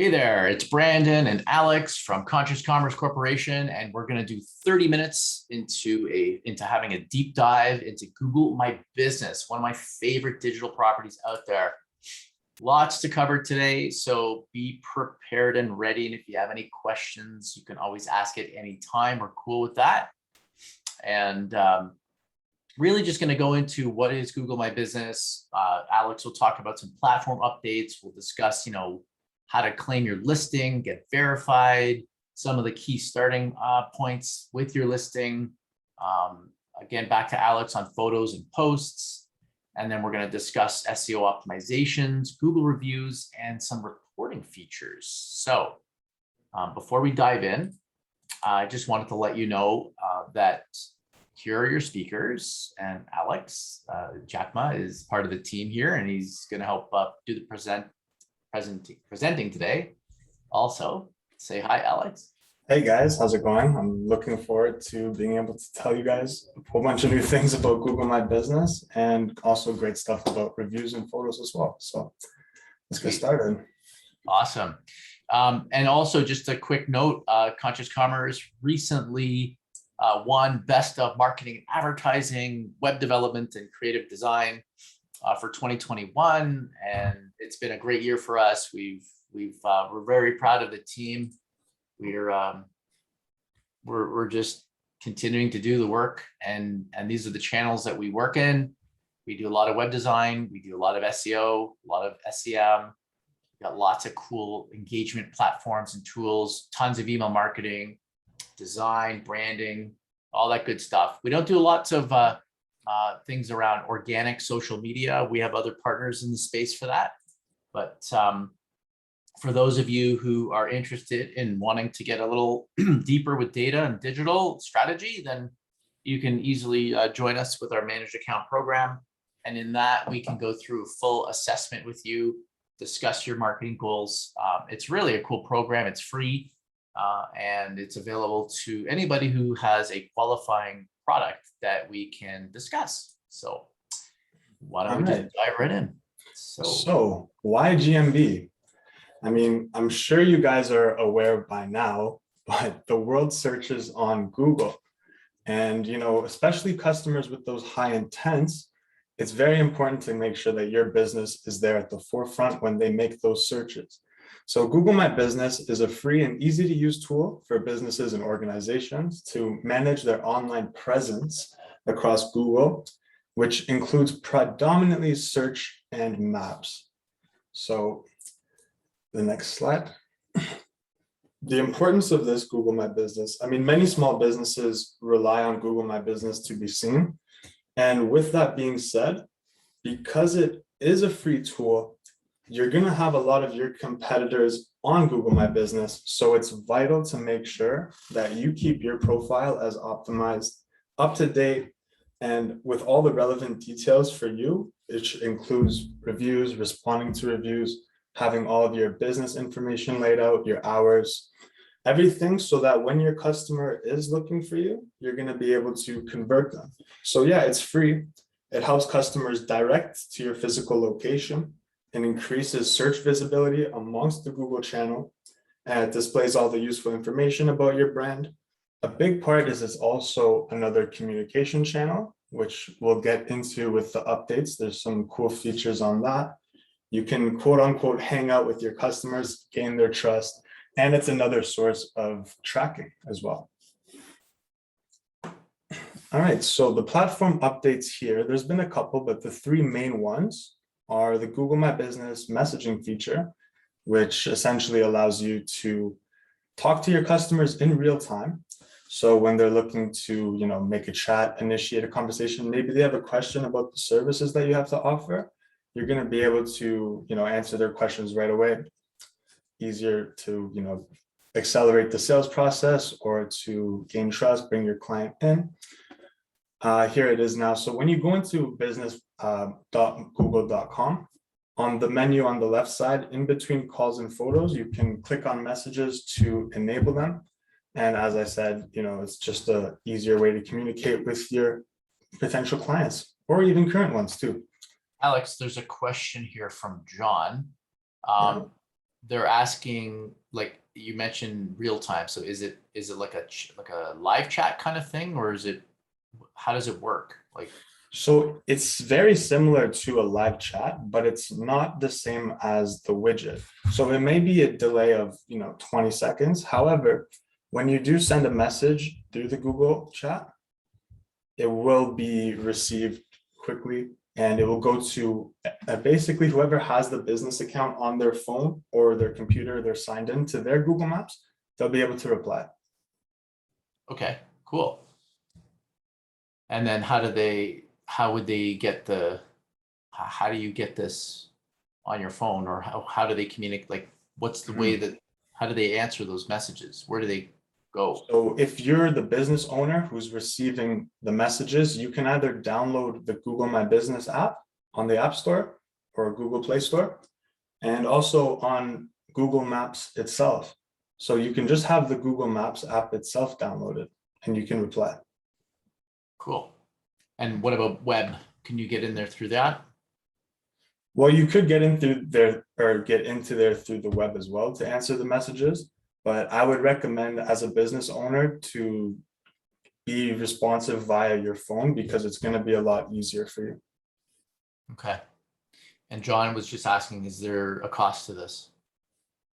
Hey there, it's Brandon and Alex from Conscious Commerce Corporation, and we're going to do 30 minutes into having a deep dive into Google My Business, one of my favorite digital properties out there. Lots to cover today, so be prepared and ready. And if you have any questions, you can always ask at any time. We're cool with that. And really just going to go into what is Google My Business. Alex will talk about some platform updates. We'll discuss, how to claim your listing, get verified, some of the key starting points with your listing. Again, back to Alex on photos and posts. And then we're going to discuss SEO optimizations, Google reviews, and some reporting features. So before we dive in, I just wanted to let you know that here are your speakers, and Alex Jackma is part of the team here, and he's going to help do the presenting today. Also, say hi, Alex. Hey guys, how's it going? I'm looking forward to being able to tell you guys a whole bunch of new things about Google My Business and also great stuff about reviews and photos as well. So let's get started. Awesome. And also just a quick note, Conscious Commerce recently won Best of Marketing and Advertising, Web Development and Creative Design for 2021, and it's been a great year for us. We're very proud of the team. We're just continuing to do the work, and these are the channels that we work in. We do a lot of web design, we do a lot of SEO, a lot of SEM. We've got lots of cool engagement platforms and tools, tons of email marketing, design, branding, all that good stuff. We don't do lots of things around organic social media. We have other partners in the space for that. But for those of you who are interested in wanting to get a little deeper with data and digital strategy, then you can easily join us with our managed account program. And in that, we can go through a full assessment with you, discuss your marketing goals. It's really a cool program. It's free, and it's available to anybody who has a qualifying product that we can discuss. So why don't we just dive right in? So why GMB? I mean, I'm sure you guys are aware by now, but the world searches on Google. And, especially customers with those high intents, it's very important to make sure that your business is there at the forefront when they make those searches. So Google My Business is a free and easy to use tool for businesses and organizations to manage their online presence across Google, which includes predominantly search and maps. So the next slide. The importance of this Google My Business. I mean, many small businesses rely on Google My Business to be seen. And with that being said, because it is a free tool, you're going to have a lot of your competitors on Google My Business. So it's vital to make sure that you keep your profile as optimized, up to date, and with all the relevant details for you, which includes reviews, responding to reviews, having all of your business information laid out, your hours, everything, so that when your customer is looking for you, you're going to be able to convert them. So yeah, it's free. It helps customers direct to your physical location and increases search visibility amongst the Google channel, and it displays all the useful information about your brand. A big part is it's also another communication channel, which we'll get into with the updates. There's some cool features on that. You can quote unquote hang out with your customers, gain their trust, and it's another source of tracking as well. All right, so the platform updates here, there's been a couple, but the three main ones are the Google My Business messaging feature, which essentially allows you to talk to your customers in real time. So when they're looking to, make a chat, initiate a conversation, maybe they have a question about the services that you have to offer, you're going to be able to, answer their questions right away. Easier to, accelerate the sales process or to gain trust, bring your client in. Here it is now. So when you go into business.google.com, on the menu on the left side, in between calls and photos, you can click on messages to enable them. And as I said, it's just an easier way to communicate with your potential clients or even current ones too. Alex, there's a question here from John. they're asking, like you mentioned, real time. So is it like a live chat kind of thing, or is it, how does it work? Like, So it's very similar to a live chat, but it's not the same as the widget. So it may be a delay of 20 seconds. However, when you do send a message through the Google chat, it will be received quickly and it will go to basically whoever has the business account on their phone or their computer, they're signed into their Google Maps, they'll be able to reply. okay, cool. And then how would they get how do you get this on your phone, or how do they communicate? Like, what's the way that, how do they answer those messages? Where do they go? So if you're the business owner who's receiving the messages, you can either download the Google My Business app on the App Store or Google Play Store, and also on Google Maps itself. So you can just have the Google Maps app itself downloaded and you can reply. Cool. And what about web? Can you get in there through that? Well, you could get in through there or get into there through the web as well to answer the messages, but I would recommend as a business owner to be responsive via your phone because it's going to be a lot easier for you. Okay. And John was just asking, is there a cost to this?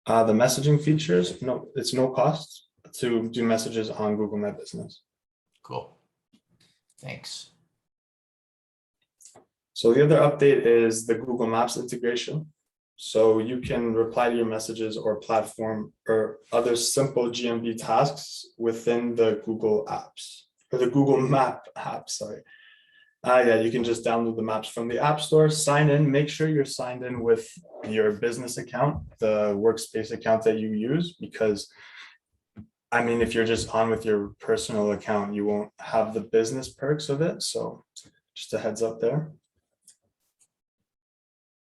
The messaging features, no, it's no cost to do messages on Google My Business. Cool. Thanks. So the other update is the Google Maps integration. So you can reply to your messages or platform or other simple GMB tasks within the Google apps or the Google Map app, sorry. Yeah, you can just download the maps from the App Store, sign in, make sure you're signed in with your business account, the workspace account that you use, because I mean, if you're just on with your personal account, you won't have the business perks of it. So just a heads up there.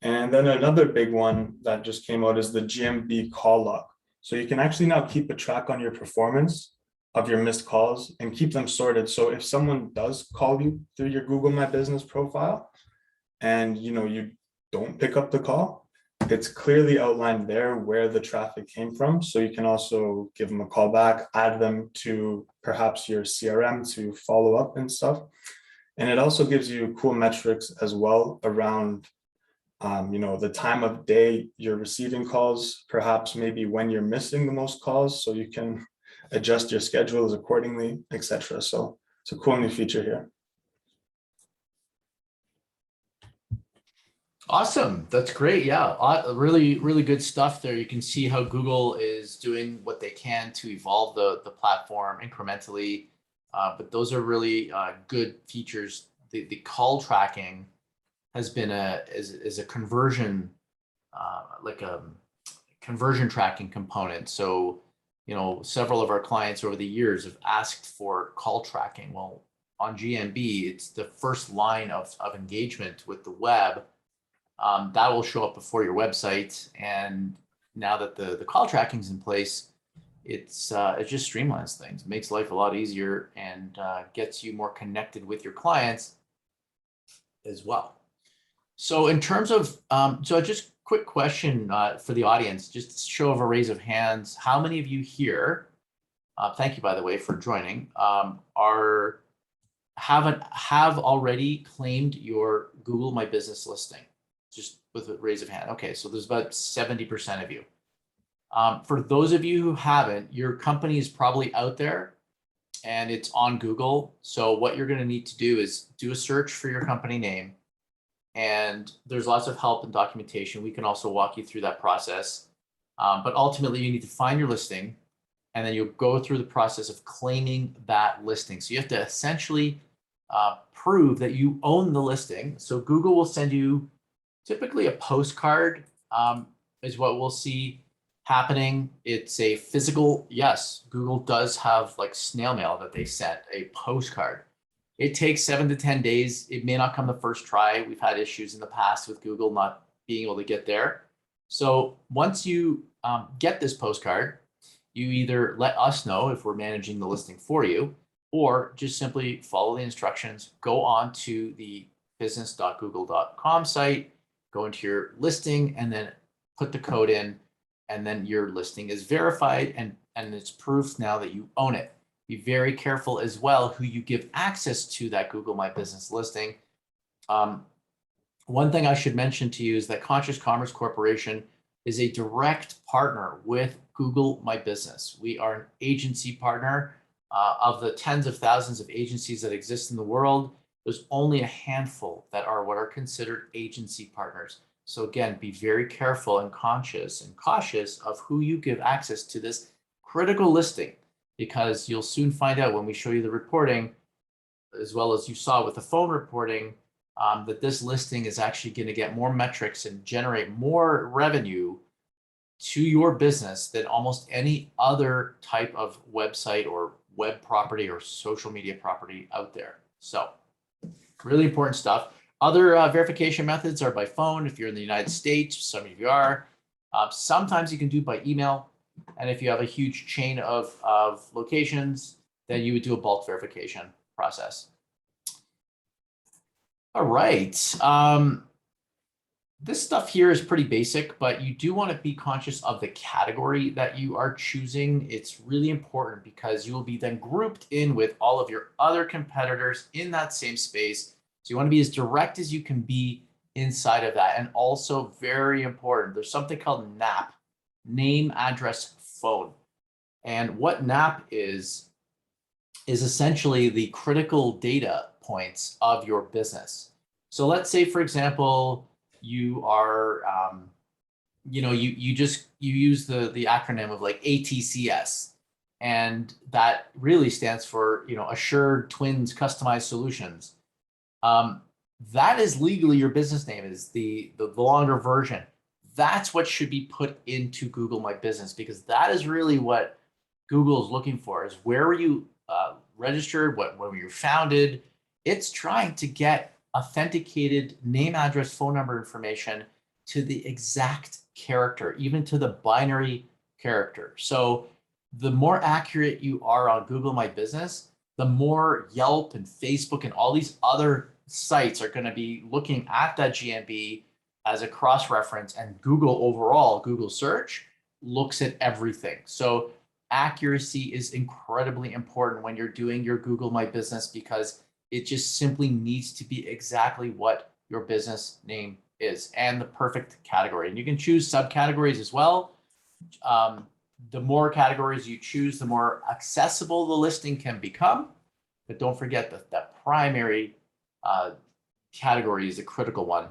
And then another big one that just came out is the GMB Call Log. So you can actually now keep a track on your performance of your missed calls and keep them sorted. So if someone does call you through your Google My Business profile and you don't pick up the call, it's clearly outlined there where the traffic came from. So you can also give them a call back, add them to perhaps your CRM to follow up and stuff. And it also gives you cool metrics as well around the time of day you're receiving calls, perhaps maybe when you're missing the most calls, so you can adjust your schedules accordingly, etc. So it's a cool new feature here. Awesome. That's great. Yeah. Really, really good stuff there. You can see how Google is doing what they can to evolve the platform incrementally. But those are really good features. The call tracking has been is a conversion, like a conversion tracking component. So, several of our clients over the years have asked for call tracking. Well, on GMB, it's the first line of engagement with the web. That will show up before your website. And now that the call tracking is in place, it just streamlines things, makes life a lot easier, and gets you more connected with your clients as well. So in terms of, so just quick question for the audience, just show of a raise of hands. How many of you here, thank you, by the way, for joining, have already claimed your Google My Business listing? Just with a raise of hand. Okay, so there's about 70% of you. For those of you who haven't, your company is probably out there and it's on Google. So what you're going to need to do is do a search for your company name. And there's lots of help and documentation. We can also walk you through that process. But ultimately, you need to find your listing, and then you'll go through the process of claiming that listing. So you have to essentially prove that you own the listing. So Google will send you typically a postcard, is what we'll see happening. It's a physical, yes, Google does have like snail mail that they sent, a postcard. It takes 7 to 10 days. It may not come the first try. We've had issues in the past with Google not being able to get there. So once you get this postcard, you either let us know if we're managing the listing for you, or just simply follow the instructions, go on to the business.google.com site, go into your listing, and then put the code in. and then your listing is verified and it's proof now that you own it. Be very careful as well who you give access to that Google My Business listing. One thing I should mention to you is that Conscious Commerce Corporation is a direct partner with Google My Business. We are an agency partner. Of the tens of thousands of agencies that exist in the world, there's only a handful that are what are considered agency partners. So again, be very careful and conscious and cautious of who you give access to this critical listing, because you'll soon find out when we show you the reporting, as well as you saw with the phone reporting, that this listing is actually going to get more metrics and generate more revenue to your business than almost any other type of website or web property or social media property out there. So really important stuff. Other verification methods are by phone. If you're in the United States, some of you are. Sometimes you can do by email. And if you have a huge chain of locations, then you would do a bulk verification process. All right. This stuff here is pretty basic, but you do want to be conscious of the category that you are choosing. It's really important because you will be then grouped in with all of your other competitors in that same space. So you want to be as direct as you can be inside of that. And also very important, there's something called NAP, name, address, phone. And what NAP is essentially the critical data points of your business. So let's say, for example, you are, you use the acronym of like ATCS, and that really stands for, Assured Twins Customized Solutions. That is legally your business name, is the longer version. That's what should be put into Google My Business, because that is really what Google is looking for, is where were you registered, when were you founded. It's trying to get authenticated name, address, phone number information to the exact character, even to the binary character. So the more accurate you are on Google My Business, the more Yelp and Facebook and all these other sites are going to be looking at that GMB as a cross-reference, and Google overall, Google search, looks at everything. So accuracy is incredibly important when you're doing your Google My Business, because it just simply needs to be exactly what your business name is and the perfect category. And you can choose subcategories as well. The more categories you choose, the more accessible the listing can become. But don't forget that primary category is a critical one.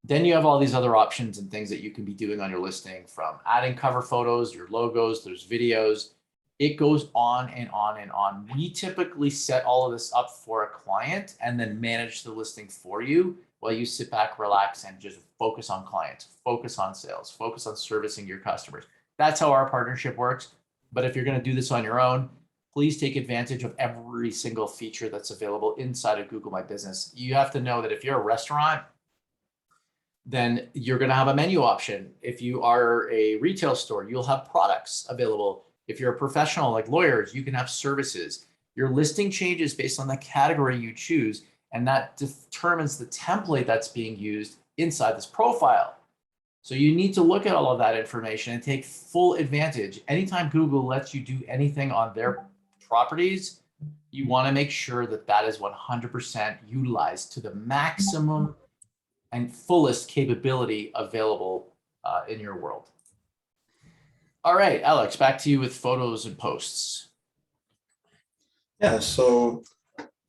Then you have all these other options and things that you can be doing on your listing, from adding cover photos, your logos, there's videos. It goes on and on and on. We typically set all of this up for a client and then manage the listing for you while you sit back, relax, and just focus on clients, focus on sales, focus on servicing your customers. That's how our partnership works. But if you're going to do this on your own, please take advantage of every single feature that's available inside of Google My Business. You have to know that if you're a restaurant, then you're going to have a menu option. If you are a retail store, you'll have products available. If you're a professional like lawyers, you can have services. Your listing changes based on the category you choose, and that determines the template that's being used inside this profile. So you need to look at all of that information and take full advantage. Anytime Google lets you do anything on their properties, you want to make sure that that is 100% utilized to the maximum and fullest capability available in your world. All right, Alex, back to you with photos and posts. Yeah, so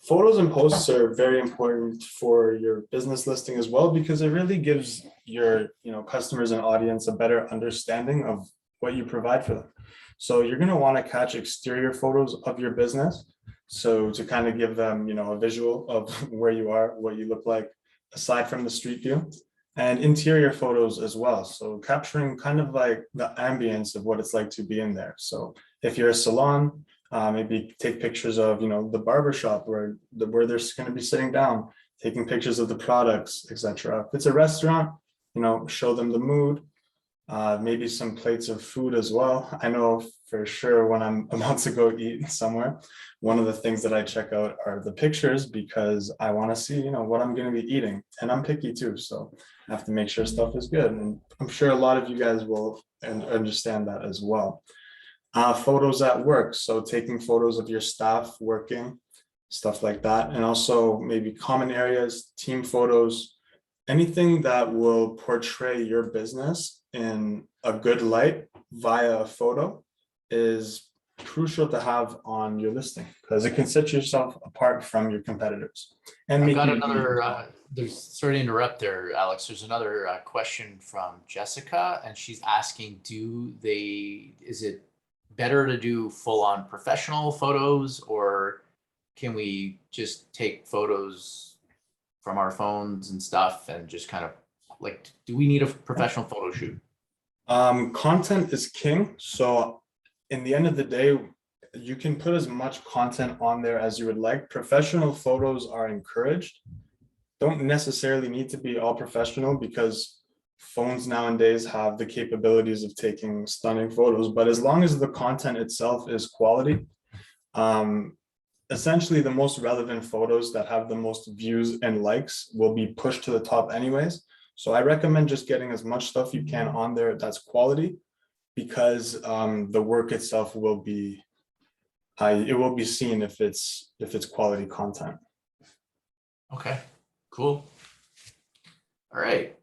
photos and posts are very important for your business listing as well, because it really gives your customers and audience a better understanding of what you provide for them. So you're going to want to catch exterior photos of your business, so to kind of give them a visual of where you are, what you look like aside from the street view, and interior photos as well, so capturing kind of like the ambience of what it's like to be in there. So if you're a salon, maybe take pictures of the barbershop where they're going to be sitting down, taking pictures of the products, etc. If it's a restaurant, show them the mood, maybe some plates of food as well. I know for sure when I'm about to go eat somewhere, one of the things that I check out are the pictures because I want to see, what I'm going to be eating. And I'm picky too, so I have to make sure stuff is good. And I'm sure a lot of you guys will understand that as well. Photos at work, so taking photos of your staff working, stuff like that. And also maybe common areas, team photos, anything that will portray your business in a good light via a photo is crucial to have on your listing because it can set yourself apart from your competitors and I've make got you another, unique. sorry to interrupt there, Alex. There's another question from Jessica, and she's asking, is it better to do full-on professional photos, or can we just take photos from our phones and stuff and just kind of like, do we need a professional photo shoot? Content is king. So in the end of the day, you can put as much content on there as you would like. Professional photos are encouraged. Don't necessarily need to be all professional because phones nowadays have the capabilities of taking stunning photos. But as long as the content itself is quality, essentially the most relevant photos that have the most views and likes will be pushed to the top anyways. So I recommend just getting as much stuff you can on there that's quality because the work itself will be it will be seen if it's quality content. Okay, cool. All right.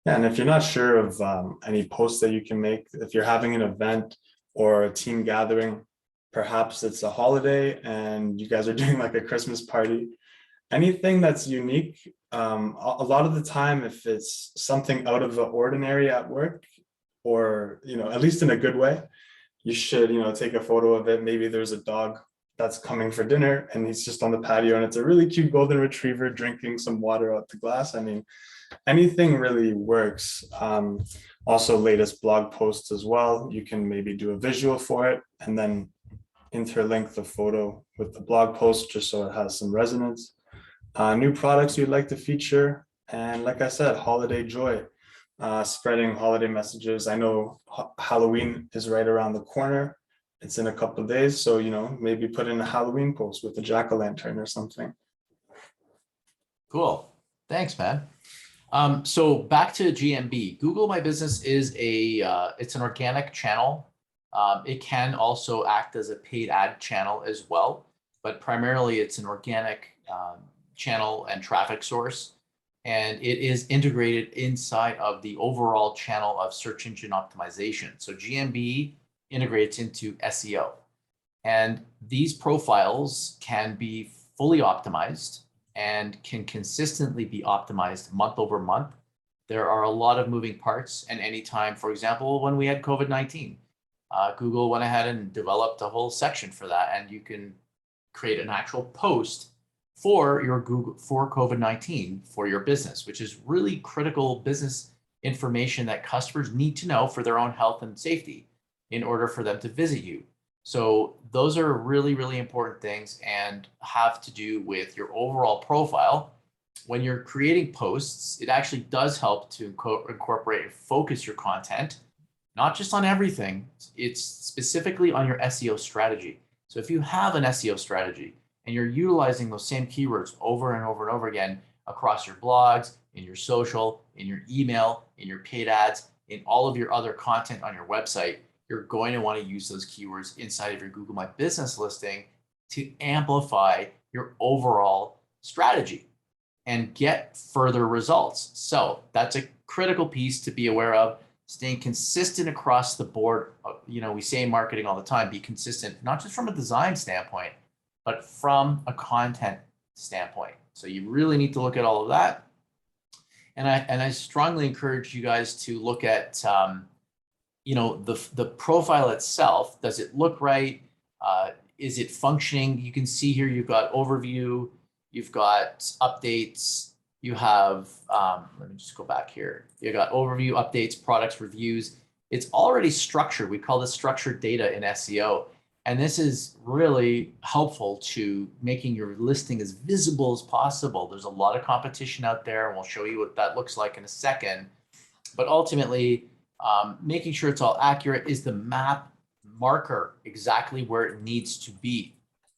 Yeah, and if you're not sure of any posts that you can make, if you're having an event or a team gathering, perhaps it's a holiday and you guys are doing like a Christmas party, anything that's unique, a lot of the time, if it's something out of the ordinary at work, or at least in a good way, you should take a photo of it. Maybe there's a dog that's coming for dinner and he's just on the patio and it's a really cute golden retriever drinking some water out the glass. I mean, anything really works. Also latest blog posts as well, you can maybe do a visual for it and then interlink the photo with the blog post just so it has some resonance. New products you'd like to feature, and like I said, holiday joy, spreading holiday messages. I know Halloween is right around the corner. It's in a couple of days, so maybe put in a Halloween post with a jack-o'-lantern or something. Cool. Thanks, man. So back to GMB. Google My Business is it's an organic channel. It can also act as a paid ad channel as well, but primarily it's an organic channel and traffic source. And it is integrated inside of the overall channel of search engine optimization. So GMB integrates into SEO. And these profiles can be fully optimized and can consistently be optimized month over month. There are a lot of moving parts, and anytime, for example, when we had COVID-19, Google went ahead and developed a whole section for that, and you can create an actual post for your Google for COVID-19 for your business, which is really critical business information that customers need to know for their own health and safety in order for them to visit you. So those are really, really important things and have to do with your overall profile. When you're creating posts, it actually does help to incorporate and focus your content, not just on everything, it's specifically on your SEO strategy. So if you have an SEO strategy and you're utilizing those same keywords over and over and over again across your blogs, in your social, in your email, in your paid ads, in all of your other content on your website, you're going to want to use those keywords inside of your Google My Business listing to amplify your overall strategy and get further results. So that's a critical piece to be aware of. Staying consistent across the board. We say in marketing all the time, be consistent, not just from a design standpoint, but from a content standpoint. So you really need to look at all of that. And I strongly encourage you guys to look at, the profile itself. Does it look right? Is it functioning? You can see here, you've got overview, you've got updates, you have, let me just go back here. You got overview, updates, products, reviews. It's already structured. We call this structured data in SEO. And this is really helpful to making your listing as visible as possible. There's a lot of competition out there, and we'll show you what that looks like in a second. But ultimately, making sure it's all accurate. Is the map marker exactly where it needs to be?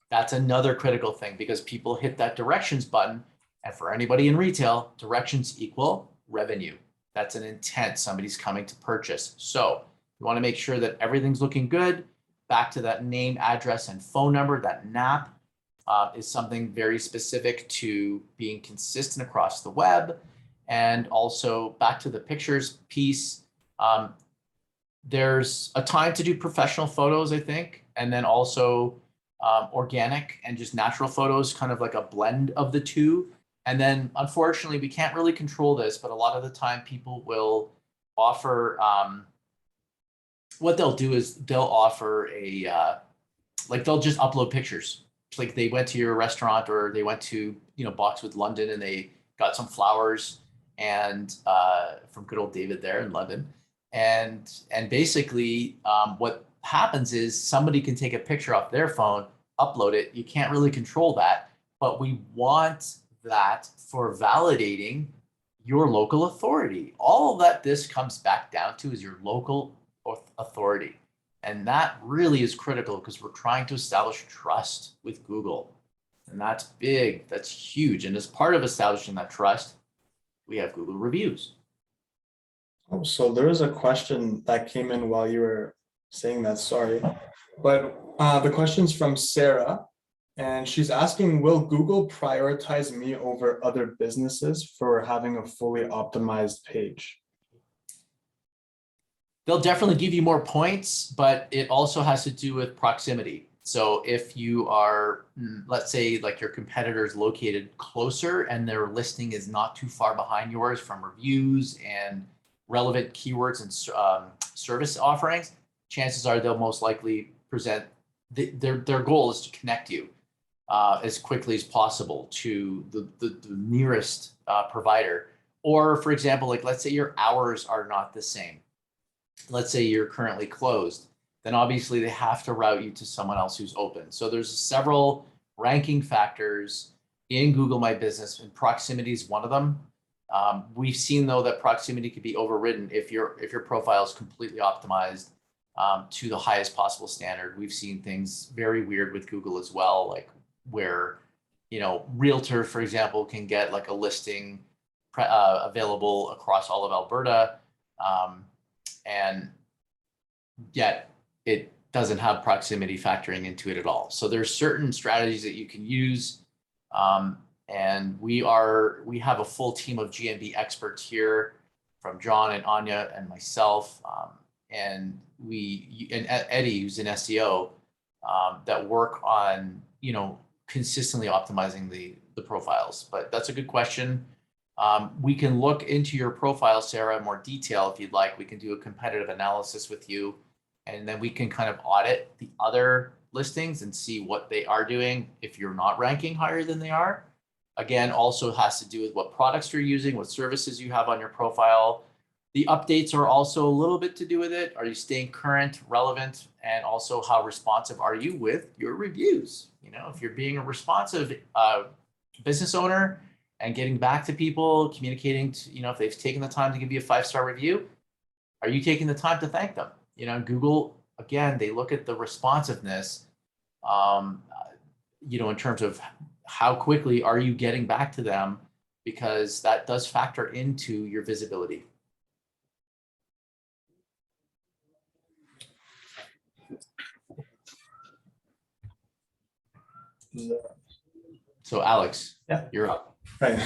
That's another critical thing, because people hit that directions button. And for anybody in retail, directions equal revenue. That's an intent. Somebody's coming to purchase. So you want to make sure that everything's looking good. Back to that name, address, and phone number. That NAP is something very specific to being consistent across the web. And also back to the pictures piece. There's a time to do professional photos, I think, and then also organic and just natural photos, kind of like a blend of the two. And then unfortunately, we can't really control this, but a lot of the time people will offer, what they'll do is they'll offer like they'll just upload pictures. It's like they went to your restaurant, or they went to, Boxwood London, and they got some flowers and from good old David there in London. And basically what happens is somebody can take a picture off their phone, upload it. You can't really control that, but we want that for validating your local authority. All that this comes back down to is your local authority. And that really is critical, because we're trying to establish trust with Google. And that's big, that's huge. And as part of establishing that trust, we have Google reviews. Oh, so there is a question that came in while you were saying that, sorry. But the question's from Sarah, and she's asking, will Google prioritize me over other businesses for having a fully optimized page? They'll definitely give you more points, but it also has to do with proximity. So if you are, let's say, like your competitor is located closer and their listing is not too far behind yours from reviews and relevant keywords and service offerings, chances are they'll most likely present, their goal is to connect you as quickly as possible to the nearest provider. Or for example, like let's say your hours are not the same. Let's say you're currently closed, then obviously they have to route you to someone else who's open. So there's several ranking factors in Google My Business, and proximity is one of them. We've seen though that proximity could be overridden if your profile is completely optimized to the highest possible standard. We've seen things very weird with Google as well, like where, realtor, for example, can get like a listing available across all of Alberta, and yet it doesn't have proximity factoring into it at all. So there's certain strategies that you can use. And we have a full team of GMB experts here, from John and Anya and myself, and Eddie, who's an SEO, that work on, consistently optimizing the profiles. But that's a good question. We can look into your profile, Sarah, in more detail if you'd like. We can do a competitive analysis with you, and then we can kind of audit the other listings and see what they are doing if you're not ranking higher than they are. Again, also has to do with what products you're using, what services you have on your profile. The updates are also a little bit to do with it. Are you staying current, relevant, and also how responsive are you with your reviews? If you're being a responsive business owner and getting back to people, communicating to, if they've taken the time to give you a 5-star review, are you taking the time to thank them? Google, again, they look at the responsiveness, in terms of how quickly are you getting back to them, because that does factor into your visibility. So Alex, yeah, you're up. Right.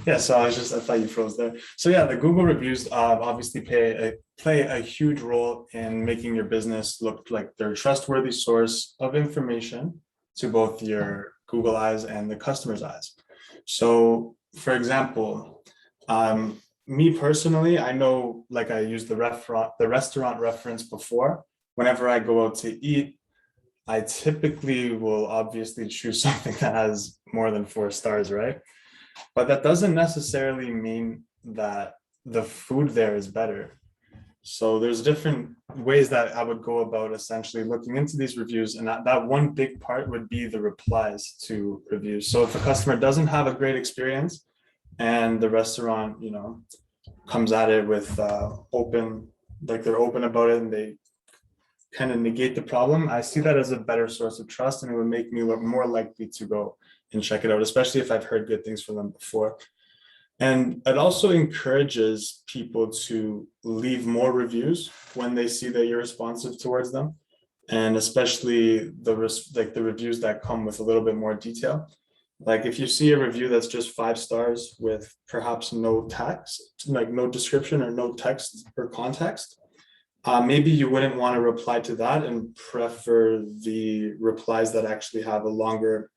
Yeah, so I thought you froze there. So yeah, the Google reviews obviously play a huge role in making your business look like they're a trustworthy source of information to both your Google eyes and the customer's eyes. So for example, me personally, I know, like I used the restaurant reference before. Whenever I go out to eat, I typically will obviously choose something that has more than 4 stars, right? But that doesn't necessarily mean that the food there is better. So there's different ways that I would go about essentially looking into these reviews. And that one big part would be the replies to reviews. So if a customer doesn't have a great experience and the restaurant, comes at it with open, like they're open about it and they kind of negate the problem, I see that as a better source of trust, and it would make me look more likely to go and check it out, especially if I've heard good things from them before. And it also encourages people to leave more reviews when they see that you're responsive towards them. And especially the reviews that come with a little bit more detail. Like if you see a review that's just 5 stars with perhaps no text, like no description or no text or context, maybe you wouldn't want to reply to that and prefer the replies that actually have a longer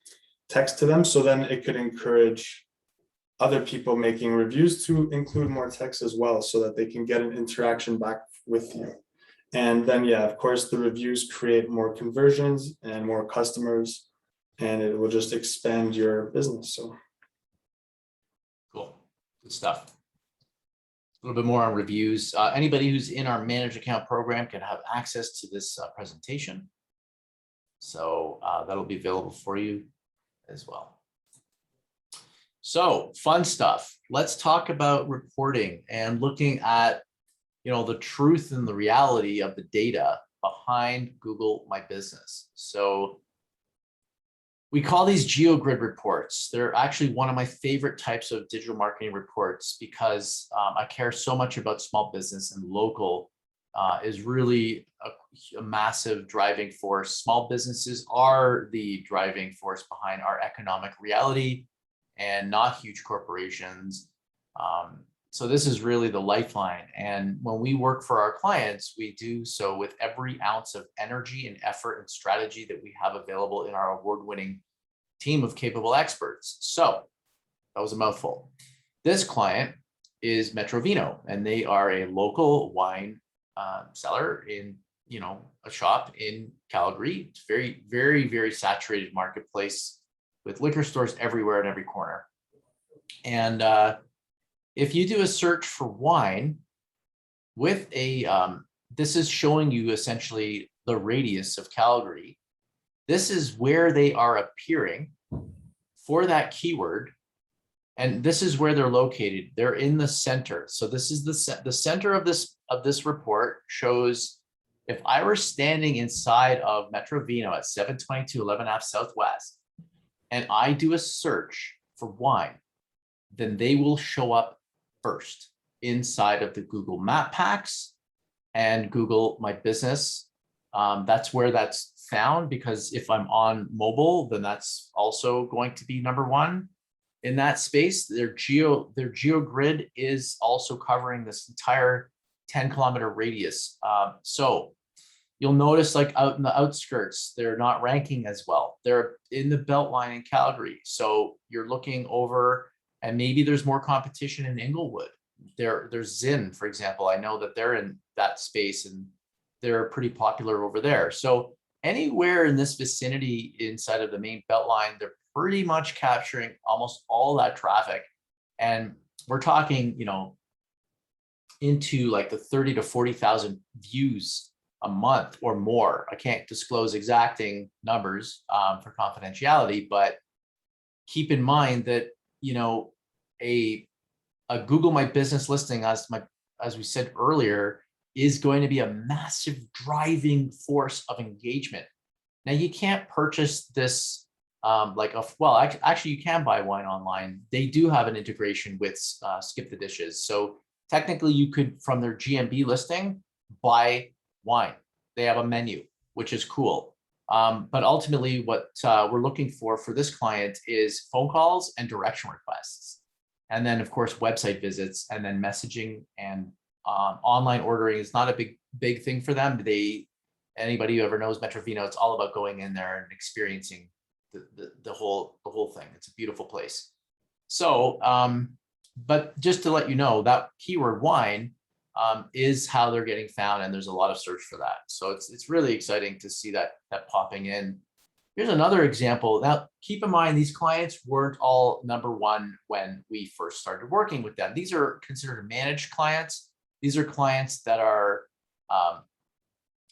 text to them. So then it could encourage other people making reviews to include more text as well, so that they can get an interaction back with you. And then, yeah, of course, the reviews create more conversions and more customers, and it will just expand your business. So Cool, good stuff. A little bit more on reviews. Anybody who's in our managed account program can have access to this presentation. So that'll be available for you as well. So fun stuff. Let's talk about reporting and looking at, the truth and the reality of the data behind Google My Business. So we call these GeoGrid reports. They're actually one of my favorite types of digital marketing reports because I care so much about small business, and local is really a massive driving force. Small businesses are the driving force behind our economic reality, and not huge corporations. So this is really the lifeline. And when we work for our clients, we do so with every ounce of energy and effort and strategy that we have available in our award-winning team of capable experts. So that was a mouthful. This client is Metro Vino, and they are a local wine seller in, a shop in Calgary. It's very, very, very saturated marketplace with liquor stores everywhere in every corner. And if you do a search for wine with this is showing you essentially the radius of Calgary. This is where they are appearing for that keyword. And this is where they're located. They're in the center. So this is the center of this report shows if I were standing inside of Metro Vino at 722 11 Ave Southwest, and I do a search for wine, then they will show up first inside of the Google Map Packs and Google My Business. That's where that's found, because if I'm on mobile, then that's also going to be number one in that space. Their GeoGrid is also covering this entire 10-kilometer radius. So you'll notice, like out in the outskirts, they're not ranking as well. They're in the Beltline in Calgary. So you're looking over, and maybe there's more competition in Inglewood. There's Zinn, for example. I know that they're in that space and they're pretty popular over there. So anywhere in this vicinity inside of the main Beltline, they're pretty much capturing almost all that traffic. And we're talking, into like the 30 to 40,000 views a month or more. I can't disclose exacting numbers for confidentiality, but keep in mind that, a Google My Business listing, as we said earlier, is going to be a massive driving force of engagement. Now, you can't purchase this actually you can buy wine online. They do have an integration with Skip the Dishes. So technically you could, from their GMB listing, buy wine. They have a menu, which is cool. But ultimately what we're looking for this client is phone calls and direction requests. And then of course, website visits, and then messaging and online ordering is not a big thing for them. Anybody who ever knows Metro Vino, it's all about going in there and experiencing the whole thing. It's a beautiful place. So, but just to let you know, that keyword wine is how they're getting found, and there's a lot of search for that. So it's really exciting to see that popping in. Here's another example. Now, keep in mind, these clients weren't all number one when we first started working with them. These are considered managed clients. These are clients that are,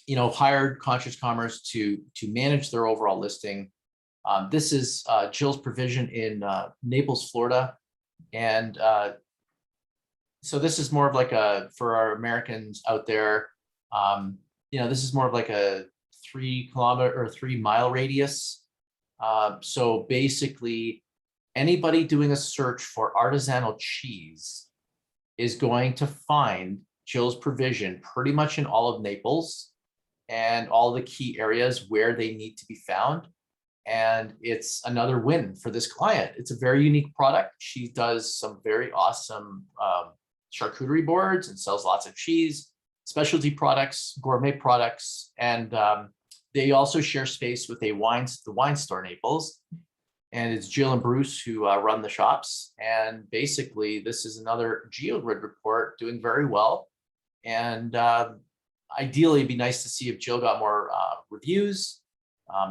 hired Conscious Commerce to manage their overall listing. This is Jill's Provision in Naples, Florida. And So this is more of like for our Americans out there, this is more of like a 3 kilometer or 3 mile radius. So basically, anybody doing a search for artisanal cheese is going to find Jill's Provision pretty much in all of Naples and all the key areas where they need to be found. And it's another win for this client. It's a very unique product. She does some very awesome charcuterie boards and sells lots of cheese, specialty products, gourmet products, and they also share space with the wine store Naples. And it's Jill and Bruce who run the shops. And basically, this is another GeoGrid report doing very well. And ideally, it'd be nice to see if Jill got more reviews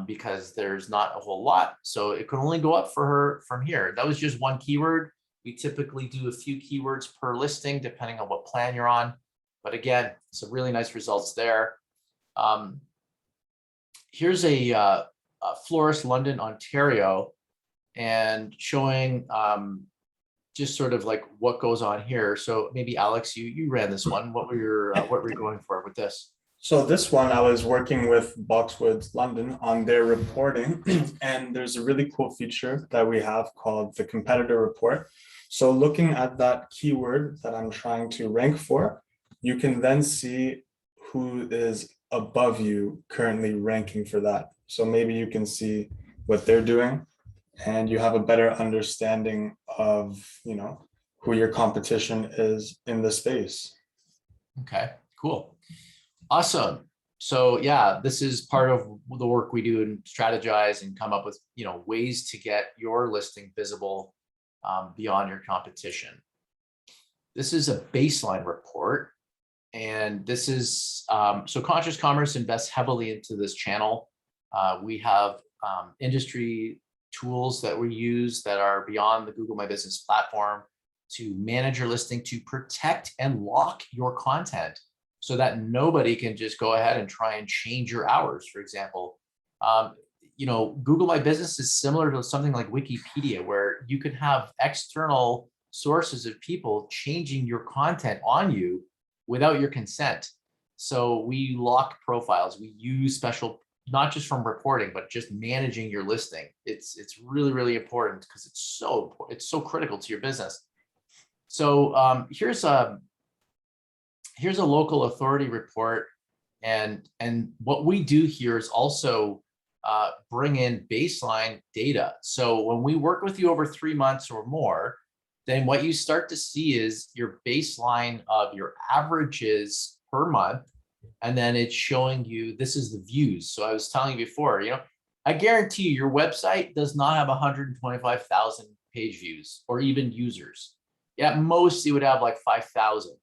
because there's not a whole lot. So it can only go up for her from here. That was just one keyword. We typically do a few keywords per listing, depending on what plan you're on. But again, some really nice results there. Here's a florist, London, Ontario, and showing just sort of like what goes on here. So maybe Alex, you ran this one. What were you going for with this? So this one, I was working with Boxwoods London on their reporting, and there's a really cool feature that we have called the competitor report. So looking at that keyword that I'm trying to rank for, you can then see who is above you currently ranking for that. So maybe you can see what they're doing, and you have a better understanding of, who your competition is in the space. Okay, cool. Awesome. So yeah, this is part of the work we do and strategize and come up with, ways to get your listing visible beyond your competition. This is a baseline report. And this is, so Conscious Commerce invests heavily into this channel. We have industry tools that we use that are beyond the Google My Business platform to manage your listing, to protect and lock your content so that nobody can just go ahead and try and change your hours, for example. Google My Business is similar to something like Wikipedia, where you could have external sources of people changing your content on you without your consent. So we lock profiles. We use special, not just from reporting, but just managing your listing. It's really, really important because it's so critical to your business. So here's a local authority report, and what we do here is also bring in baseline data. So when we work with you over 3 months or more, then what you start to see is your baseline of your averages per month. And then it's showing you, this is the views. So I was telling you before, I guarantee you your website does not have 125,000 page views or even users. At most, it would have like 5,000.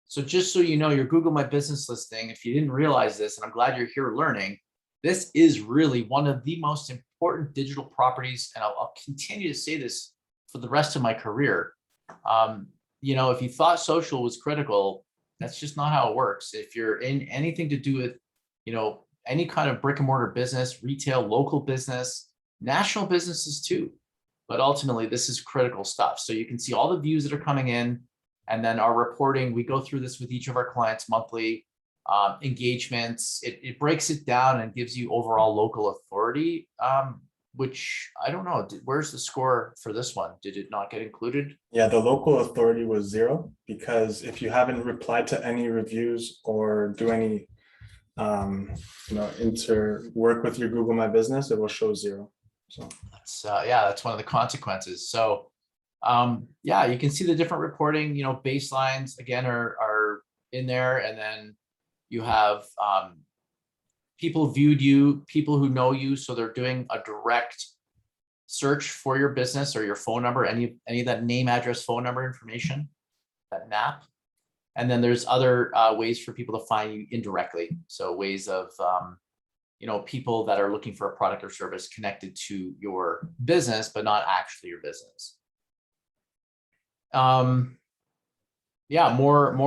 So just so you know, your Google My Business listing, if you didn't realize this, and I'm glad you're here learning, this is really one of the most important digital properties. And I'll continue to say this for the rest of my career. If you thought social was critical, that's just not how it works. If you're in anything to do with, any kind of brick and mortar business, retail, local business, national businesses too. But ultimately, this is critical stuff. So you can see all the views that are coming in, and then our reporting, we go through this with each of our clients monthly. Engagements, it breaks it down and gives you overall local authority, which I don't know, where's the score for this one? Did it not get included? Yeah, the local authority was 0, because if you haven't replied to any reviews or do any, work with your Google My Business, it will show 0. So that's one of the consequences. So you can see the different reporting, baselines again are in there, and then you have people viewed you, people who know you, so they're doing a direct search for your business or your phone number, any of that name, address, phone number information, that map. And then there's other ways for people to find you indirectly. So ways of, people that are looking for a product or service connected to your business, but not actually your business. More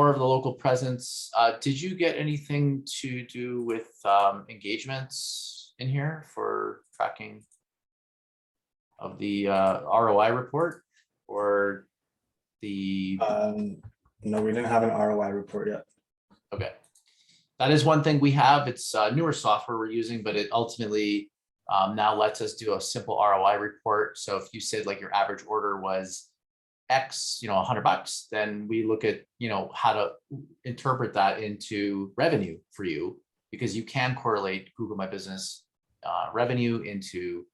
of the local presence. Did you get anything to do with engagements in here for tracking of the ROI report, or the No, we didn't have an ROI report yet. Okay. That is one thing we have. It's newer software we're using, but it ultimately now lets us do a simple ROI report. So if you said like your average order was X, $100, then we look at, how to interpret that into revenue for you, because you can correlate Google My Business revenue into,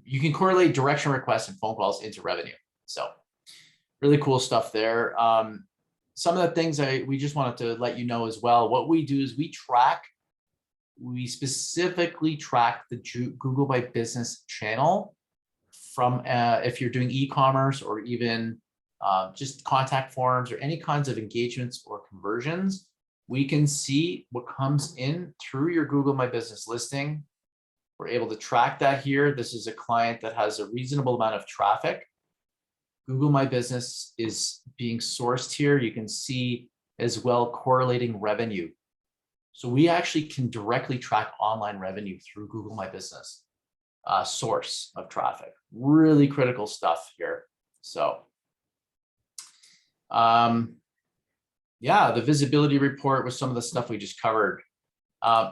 you can correlate direction requests and phone calls into revenue. So really cool stuff there. Some of the things we just wanted to let you know as well. What we do is we specifically track the Google My Business channel from if you're doing e-commerce or even just contact forms or any kinds of engagements or conversions. We can see what comes in through your Google My Business listing. We're able to track that here. This is a client that has a reasonable amount of traffic. Google My Business is being sourced here. You can see as well correlating revenue. So we actually can directly track online revenue through Google My Business source of traffic. Really critical stuff here. So yeah, the visibility report was some of the stuff we just covered.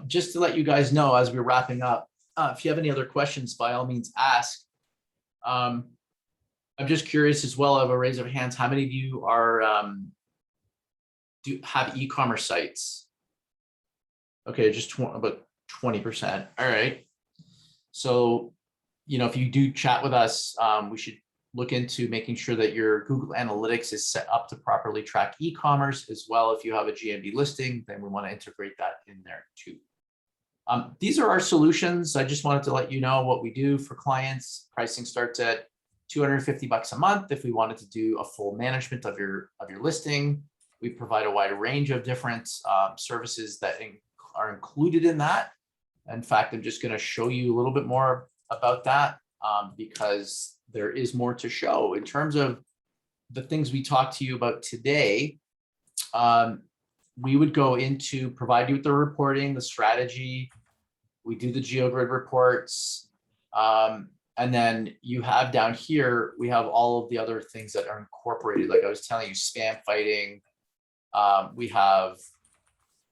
Just to let you guys know, as we're wrapping up, if you have any other questions, by all means ask. I'm just curious as well, of a raise of hands, how many of you are have e-commerce sites? Okay, just about 20%. All right. So, if you do chat with us, we should look into making sure that your Google Analytics is set up to properly track e-commerce as well. If you have a GMB listing, then we want to integrate that in there too. These are our solutions. I just wanted to let you know what we do for clients. Pricing starts at $250 a month. If we wanted to do a full management of your listing, we provide a wide range of different services that are included in that. In fact, I'm just going to show you a little bit more about that because there is more to show in terms of the things we talked to you about today. We would go into provide you with the reporting, the strategy. We do the GeoGrid reports. And then you have down here, we have all of the other things that are incorporated. Like I was telling you, spam fighting. We have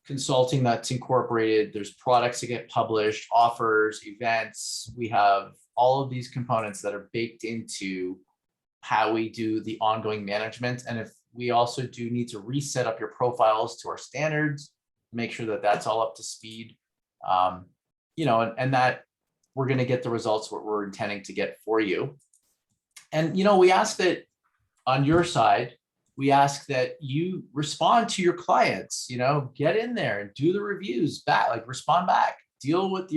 consulting that's incorporated. There's products that get published, offers, events. We have all of these components that are baked into how we do the ongoing management. And if we also do need to reset up your profiles to our standards, make sure that that's all up to speed, and that we're going to get the results what we're intending to get for you. And, we ask that on your side, we ask that you respond to your clients, get in there and do the reviews back, like respond back, deal with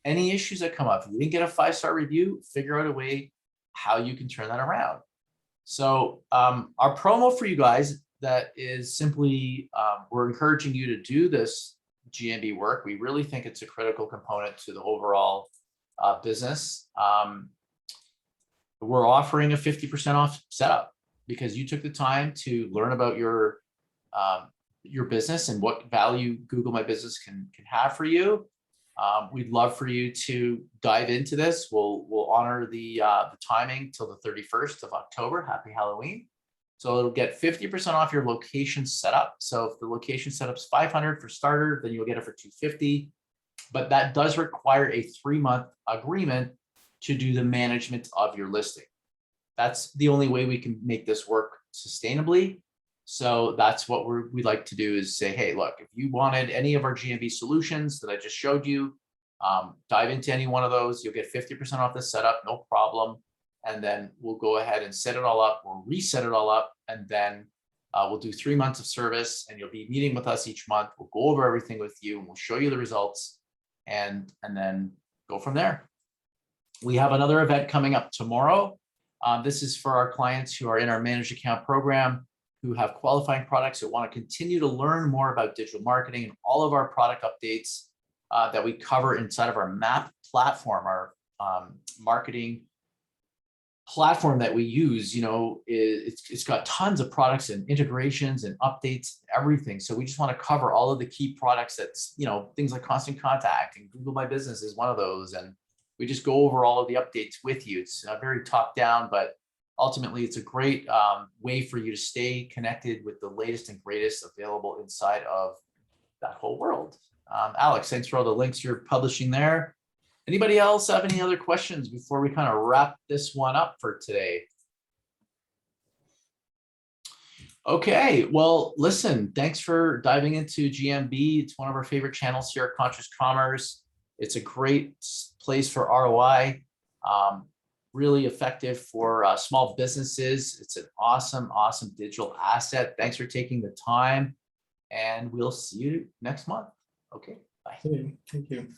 any issues that come up. If you didn't get a 5-star review, figure out a way how you can turn that around. So our promo for you guys, that is simply, we're encouraging you to do this GMB work. We really think it's a critical component to the overall business. We're offering a 50% off setup because you took the time to learn about your business and what value Google My Business can have for you. We'd love for you to dive into this. We'll honor the timing till the 31st of October. Happy Halloween. So it'll get 50% off your location setup. So if the location setup's $500 for starter, then you'll get it for $250. But that does require a 3-month agreement to do the management of your listing. That's the only way we can make this work sustainably. So that's what we'd like to do, is say, hey, look, if you wanted any of our GMB solutions that I just showed you, dive into any one of those, you'll get 50% off the setup, no problem. And then we'll go ahead and set it all up. We'll reset it all up. And then we'll do 3 months of service, and you'll be meeting with us each month. We'll go over everything with you, and we'll show you the results and then go from there. We have another event coming up tomorrow. This is for our clients who are in our managed account program, who have qualifying products that want to continue to learn more about digital marketing and all of our product updates that we cover inside of our MAP platform, our marketing platform that we use. It's got tons of products and integrations and updates, and everything. So we just want to cover all of the key products that's, things like Constant Contact, and Google My Business is one of those. And we just go over all of the updates with you. It's very top down, but ultimately, it's a great way for you to stay connected with the latest and greatest available inside of that whole world. Alex, thanks for all the links you're publishing there. Anybody else have any other questions before we kind of wrap this one up for today? Okay, well, listen, thanks for diving into GMB. It's one of our favorite channels here at Conscious Commerce. It's a great place for ROI, really effective for small businesses. It's an awesome, awesome digital asset. Thanks for taking the time, and we'll see you next month. Okay, bye. Thank you.